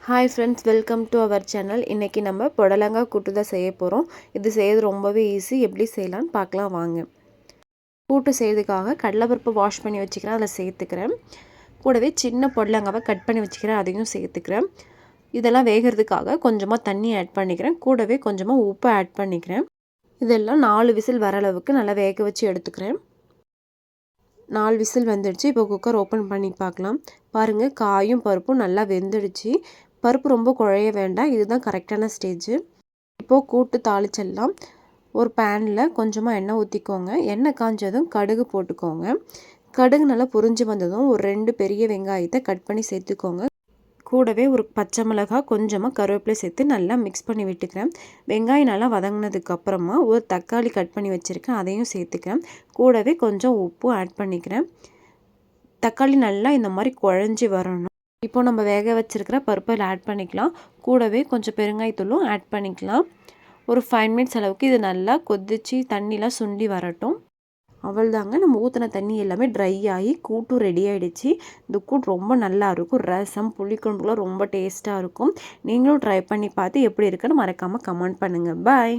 Hi friends, welcome to our channel. இன்றைக்கி நம்ம புடலங்காய் கூட்டு தான் செய்ய போகிறோம். இது செய்கிறது ரொம்பவே ஈஸி. எப்படி செய்யலான்னு பார்க்கலாம் வாங்க. கூட்டு செய்கிறதுக்காக கடலைப்பருப்பு வாஷ் பண்ணி வச்சுக்கிறேன், அதில் சேர்த்துக்கிறேன். கூடவே சின்ன புடலங்காவை கட் பண்ணி வச்சுக்கிறேன், அதையும் சேர்த்துக்கிறேன். இதெல்லாம் வேகிறதுக்காக கொஞ்சமாக தண்ணி ஆட் பண்ணிக்கிறேன். கூடவே கொஞ்சமாக உப்பு ஆட் பண்ணிக்கிறேன். இதெல்லாம் 4 விசில் வர அளவுக்கு நல்லா வேக வச்சு எடுத்துக்கிறேன். 4 விசில் வந்துடுச்சு. இப்போ குக்கர் ஓப்பன் பண்ணி பார்க்கலாம். பாருங்கள், காயும் பருப்பும் நல்லா வெந்துடுச்சு. பருப்பு ரொம்ப குழைய வேண்டாம், இதுதான் கரெக்டான ஸ்டேஜு. இப்போது கூட்டு தாளிச்சிடலாம். ஒரு பேனில் கொஞ்சமாக எண்ணெய் ஊற்றிக்கோங்க. எண்ணெய் காஞ்சதும் கடுகு போட்டுக்கோங்க. கடுகு நல்லா பொரிஞ்சு வந்ததும் ஒரு 2 பெரிய வெங்காயத்தை கட் பண்ணி சேர்த்துக்கோங்க. கூடவே ஒரு பச்சை மிளகாய், கொஞ்சமாக கருவேப்பிலை சேர்த்து நல்லா மிக்ஸ் பண்ணி விட்டுக்கிறேன். வெங்காயம் நல்லா வதங்கினதுக்கப்புறமா ஒரு தக்காளி கட் பண்ணி வச்சுருக்கேன், அதையும் சேர்த்துக்கிறேன். கூடவே கொஞ்சம் உப்பும் ஆட் பண்ணிக்கிறேன். தக்காளி நல்லா இந்த மாதிரி குழஞ்சி வரணும். இப்போ நம்ம வேக வச்சுருக்கிற பருப்பில் ஆட் பண்ணிக்கலாம். கூடவே கொஞ்சம் பெருங்காயத்தூளும் ஆட் பண்ணிக்கலாம். ஒரு 5 மினிட்ஸ் அளவுக்கு இது நல்லா கொதித்து தண்ணிலாம் சுண்டி வரட்டும். அவ்வளோதாங்க, நம்ம ஊற்றின தண்ணி எல்லாமே ட்ரை ஆகி கூட்டும் ரெடி ஆகிடுச்சு. இந்த கூட்டு ரொம்ப நல்லா இருக்கும். ரசம், புளிக்குழம்புலாம் ரொம்ப டேஸ்ட்டாக இருக்கும். நீங்களும் ட்ரை பண்ணி பார்த்து எப்படி இருக்குன்னு மறக்காமல் கமெண்ட் பண்ணுங்கள். பாய்.